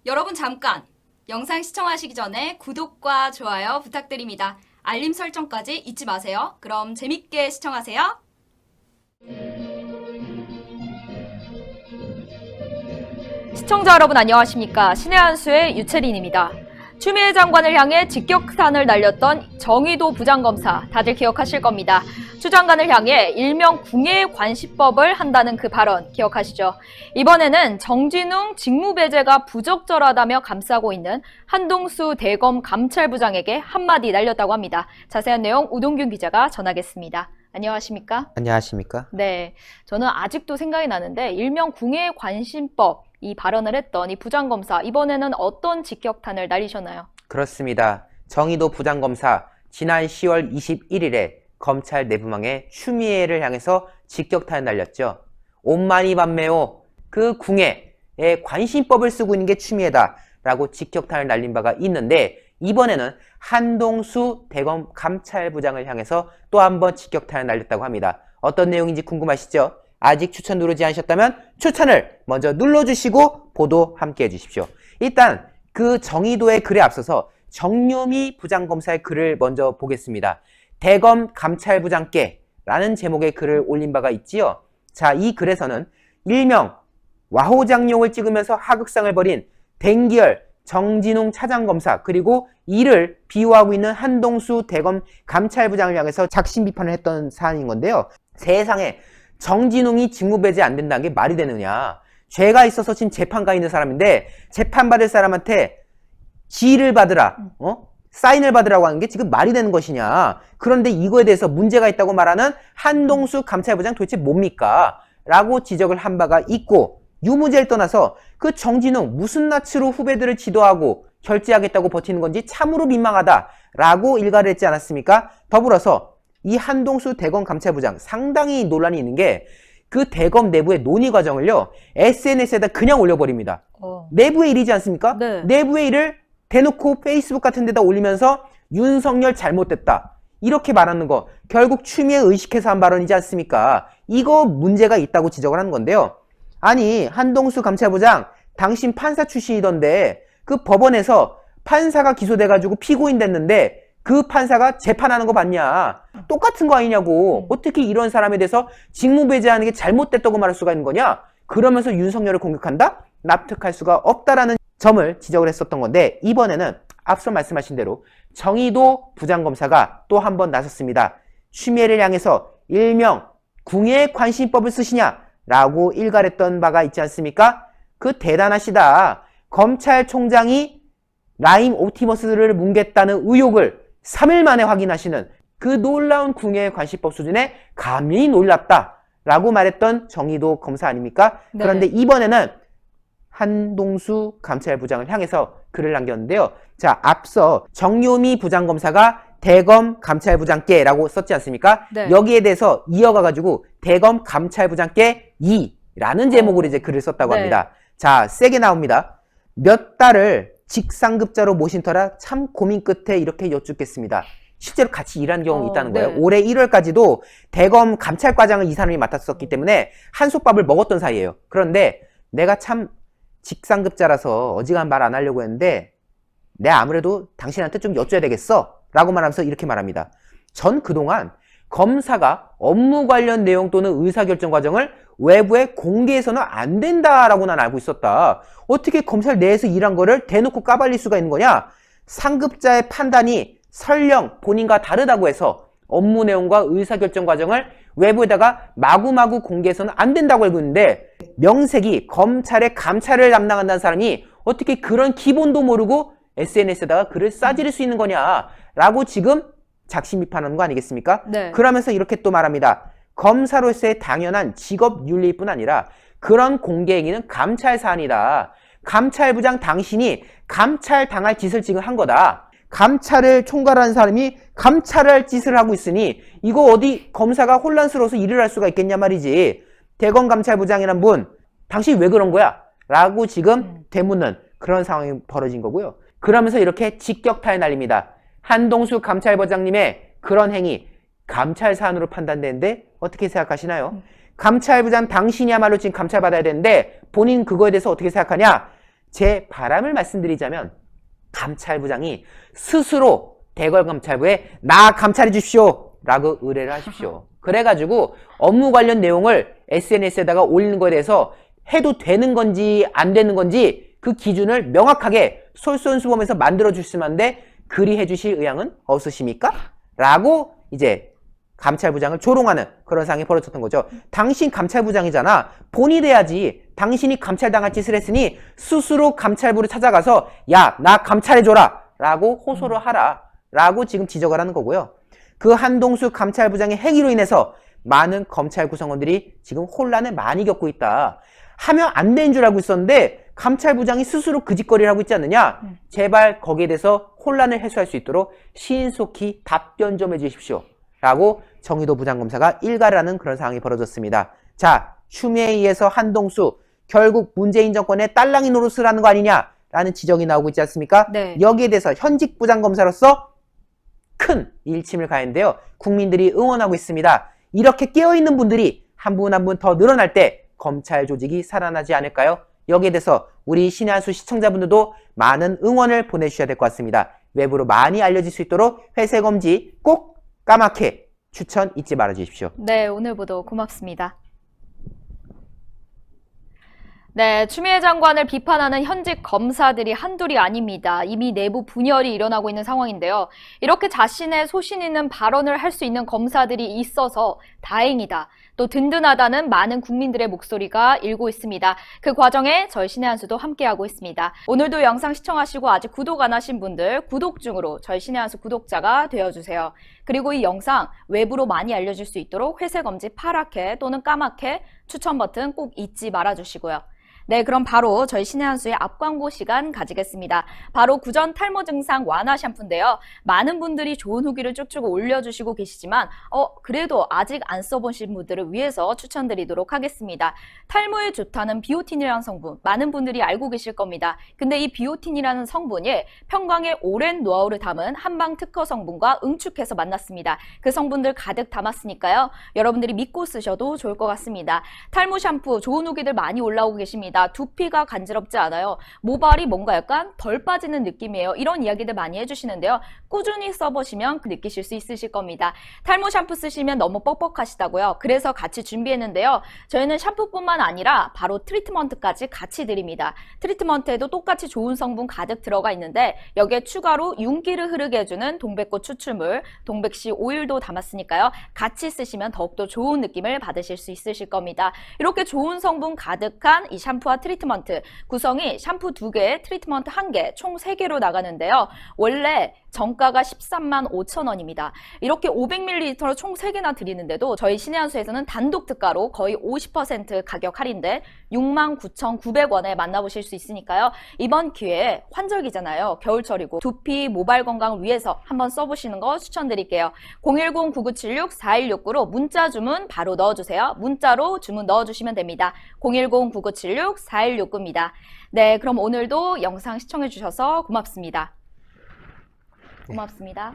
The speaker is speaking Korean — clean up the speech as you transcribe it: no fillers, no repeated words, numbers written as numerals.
여러분 잠깐! 영상 시청하시기 전에 구독과 좋아요 부탁드립니다. 알림 설정까지 잊지 마세요. 그럼 재밌게 시청하세요. 시청자 여러분 안녕하십니까? 신의 한수의 유채린입니다. 추미애 장관을 향해 직격탄을 날렸던 정의도 부장검사 다들 기억하실 겁니다. 추 장관을 향해 일명 궁예관시법을 한다는 그 발언 기억하시죠? 이번에는 정진웅 직무배제가 부적절하다며 감싸고 있는 한동수 대검 감찰부장에게 한마디 날렸다고 합니다. 자세한 내용 우동균 기자가 전하겠습니다. 안녕하십니까? 안녕하십니까? 네, 저는 아직도 생각이 나는데 일명 궁예관심법 이 발언을 했던 이 부장검사 이번에는 어떤 직격탄을 날리셨나요? 그렇습니다. 정의도 부장검사 지난 10월 21일에 검찰 내부망에 추미애를 향해서 직격탄을 날렸죠. 온만이 반매오 그 궁예의 관심법을 쓰고 있는 게 추미애다 라고 직격탄을 날린 바가 있는데 이번에는 한동수 대검 감찰부장을 향해서 또 한 번 직격탄을 날렸다고 합니다. 어떤 내용인지 궁금하시죠? 아직 추천 누르지 않으셨다면 추천을 먼저 눌러주시고 보도 함께 해주십시오. 일단 그 정의도의 글에 앞서서 정유미 부장검사의 글을 먼저 보겠습니다. 대검 감찰부장께라는 제목의 글을 올린 바가 있지요. 자, 이 글에서는 일명 와호장용을 찍으면서 하극상을 벌인 댕기열 정진웅 차장검사 그리고 이를 비호하고 있는 한동수 대검 감찰부장을 향해서 작심 비판을 했던 사안인 건데요. 세상에 정진웅이 직무배제 안 된다는 게 말이 되느냐. 죄가 있어서 지금 재판가 있는 사람인데 재판받을 사람한테 지휘를 받으라, 사인을 받으라고 하는 게 지금 말이 되는 것이냐. 그런데 이거에 대해서 문제가 있다고 말하는 한동수 감찰부장 도대체 뭡니까? 라고 지적을 한 바가 있고 유무죄를 떠나서 그 정진웅 무슨 낯으로 후배들을 지도하고 결제하겠다고 버티는 건지 참으로 민망하다 라고 일갈을 했지 않았습니까? 더불어서 이 한동수 대검 감찰부장 상당히 논란이 있는 게 그 대검 내부의 논의 과정을요 SNS에다 그냥 올려버립니다. 내부의 일이지 않습니까? 네. 내부의 일을 대놓고 페이스북 같은 데다 올리면서 윤석열 잘못됐다 이렇게 말하는 거 결국 추미애 의식해서 한 발언이지 않습니까? 이거 문제가 있다고 지적을 하는 건데요. 아니 한동수 감찰부장 당신 판사 출신이던데 그 법원에서 판사가 기소돼가지고 피고인 됐는데 그 판사가 재판하는 거 봤냐? 똑같은 거 아니냐고. 어떻게 이런 사람에 대해서 직무배제하는 게 잘못됐다고 말할 수가 있는 거냐? 그러면서 윤석열을 공격한다? 납득할 수가 없다라는 점을 지적을 했었던 건데 이번에는 앞서 말씀하신 대로 정의도 부장검사가 또 한 번 나섰습니다. 추미애를 향해서 일명 궁예관심법을 쓰시냐? 라고 일갈했던 바가 있지 않습니까? 그 대단하시다. 검찰총장이 라임 옵티머스를 뭉갰다는 의혹을 3일 만에 확인하시는 그 놀라운 궁예관심법 수준에 감히 놀랍다 라고 말했던 정의도 검사 아닙니까? 네. 그런데 이번에는 한동수 감찰부장을 향해서 글을 남겼는데요. 자, 앞서 정유미 부장검사가 대검 감찰부장께 라고 썼지 않습니까? 네. 여기에 대해서 이어가가지고 대검 감찰부장께 2라는 제목으로 이제 글을 썼다고 네. 합니다. 자, 세게 나옵니다. 몇 달을 직상급자로 모신 터라 참 고민 끝에 이렇게 여쭙겠습니다. 실제로 같이 일한 경험이 있다는 거예요. 네. 올해 1월까지도 대검 감찰과장을 이 사람이 맡았었기 때문에 한솥밥을 먹었던 사이예요. 그런데 내가 참 직상급자라서 어지간한 말 안 하려고 했는데 내가 아무래도 당신한테 좀 여쭤야 되겠어 라고 말하면서 이렇게 말합니다. 전 그동안 검사가 업무 관련 내용 또는 의사결정 과정을 외부에 공개해서는 안 된다라고 난 알고 있었다. 어떻게 검찰 내에서 일한 거를 대놓고 까발릴 수가 있는 거냐? 상급자의 판단이 설령 본인과 다르다고 해서 업무 내용과 의사결정 과정을 외부에다가 마구마구 공개해서는 안 된다고 알고 있는데 명색이 검찰의 감찰을 담당한다는 사람이 어떻게 그런 기본도 모르고 SNS에다가 글을 싸지를 수 있는 거냐라고 지금 작심 비판하는 거 아니겠습니까? 네. 그러면서 이렇게 또 말합니다. 검사로서의 당연한 직업 윤리뿐 아니라 그런 공개 행위는 감찰 사안이다. 감찰부장 당신이 감찰 당할 짓을 지금 한 거다. 감찰을 총괄하는 사람이 감찰할 짓을 하고 있으니 이거 어디 검사가 혼란스러워서 일을 할 수가 있겠냐 말이지. 대검 감찰부장이란 분 당신 왜 그런 거야? 라고 지금 되묻는 그런 상황이 벌어진 거고요. 그러면서 이렇게 직격탄을 날립니다. 한동수 감찰부장님의 그런 행위 감찰 사안으로 판단되는데 어떻게 생각하시나요? 감찰부장 당신이야말로 지금 감찰받아야 되는데 본인 그거에 대해서 어떻게 생각하냐? 제 바람을 말씀드리자면 감찰부장이 스스로 대검감찰부에 나 감찰해 주십시오 라고 의뢰를 하십시오. 그래가지고 업무 관련 내용을 SNS에다가 올리는 거에 대해서 해도 되는 건지 안 되는 건지 그 기준을 명확하게 솔선수범해서 만들어 주시면 하는데 그리 해주실 의향은 없으십니까? 라고 이제 감찰부장을 조롱하는 그런 상황이 벌어졌던 거죠. 당신 감찰부장이잖아. 본이 돼야지. 당신이 감찰당할 짓을 했으니 스스로 감찰부를 찾아가서 야, 나 감찰해줘라 라고 호소를 하라 라고 지금 지적을 하는 거고요. 그 한동수 감찰부장의 행위로 인해서 많은 검찰 구성원들이 지금 혼란을 많이 겪고 있다. 하면 안 되는 줄 알고 있었는데 감찰부장이 스스로 그 짓거리를 하고 있지 않느냐? 제발 거기에 대해서 혼란을 해소할 수 있도록 신속히 답변 좀 해주십시오 라고 정의도 부장검사가 일가를 하는 그런 상황이 벌어졌습니다. 자, 추미애에 의해서 한동수 결국 문재인 정권의 딸랑이 노릇을 하는 거 아니냐라는 지적이 나오고 있지 않습니까? 네. 여기에 대해서 현직 부장검사로서 큰 일침을 가했는데요. 국민들이 응원하고 있습니다. 이렇게 깨어있는 분들이 한 분 한 분 더 늘어날 때 검찰 조직이 살아나지 않을까요? 여기에 대해서 우리 신의 한 수 시청자분들도 많은 응원을 보내주셔야 될 것 같습니다. 외부로 많이 알려질 수 있도록 회색검지 꼭 까맣게 추천 잊지 말아 주십시오. 네, 오늘 보도 고맙습니다. 네, 추미애 장관을 비판하는 현직 검사들이 한둘이 아닙니다. 이미 내부 분열이 일어나고 있는 상황인데요. 이렇게 자신의 소신 있는 발언을 할 수 있는 검사들이 있어서 다행이다. 또 든든하다는 많은 국민들의 목소리가 일고 있습니다. 그 과정에 저희 신의 한 수도 함께하고 있습니다. 오늘도 영상 시청하시고 아직 구독 안 하신 분들 구독 중으로 저희 신의 한 수 구독자가 되어주세요. 그리고 이 영상 외부로 많이 알려질 수 있도록 회색 엄지 파랗게 또는 까맣게 추천 버튼 꼭 잊지 말아주시고요. 네, 그럼 바로 저희 신의 한 수의 앞광고 시간 가지겠습니다. 바로 구전 탈모 증상 완화 샴푸인데요. 많은 분들이 좋은 후기를 쭉쭉 올려주시고 계시지만 그래도 아직 안 써보신 분들을 위해서 추천드리도록 하겠습니다. 탈모에 좋다는 비오틴이라는 성분 많은 분들이 알고 계실 겁니다. 근데 이 비오틴이라는 성분이 평강의 오랜 노하우를 담은 한방 특허 성분과 응축해서 만났습니다. 그 성분들 가득 담았으니까요. 여러분들이 믿고 쓰셔도 좋을 것 같습니다. 탈모 샴푸 좋은 후기들 많이 올라오고 계십니다. 두피가 간지럽지 않아요. 모발이 뭔가 약간 덜 빠지는 느낌이에요. 이런 이야기들 많이 해주시는데요. 꾸준히 써보시면 느끼실 수 있으실 겁니다. 탈모 샴푸 쓰시면 너무 뻑뻑하시다고요. 그래서 같이 준비했는데요. 저희는 샴푸뿐만 아니라 바로 트리트먼트까지 같이 드립니다. 트리트먼트에도 똑같이 좋은 성분 가득 들어가 있는데 여기에 추가로 윤기를 흐르게 해주는 동백꽃 추출물, 동백씨 오일도 담았으니까요. 같이 쓰시면 더욱더 좋은 느낌을 받으실 수 있으실 겁니다. 이렇게 좋은 성분 가득한 이 샴푸와 트리트먼트 구성이 샴푸 2개, 트리트먼트 1개, 총 3개로 나가는데요. 원래 정가가 13만 5천 원입니다. 이렇게 500ml 총 3개나 드리는데도 저희 신의 한 수에서는 단독 특가로 거의 50% 가격 할인돼 69,900원에 만나보실 수 있으니까요. 이번 기회에 환절기잖아요. 겨울철이고 두피, 모발 건강을 위해서 한번 써보시는 거 추천드릴게요. 010-9976-4169로 문자 주문 바로 넣어주세요. 문자로 주문 넣어주시면 됩니다. 010-9976-4169입니다. 네, 그럼 오늘도 영상 시청해주셔서 고맙습니다. 고맙습니다.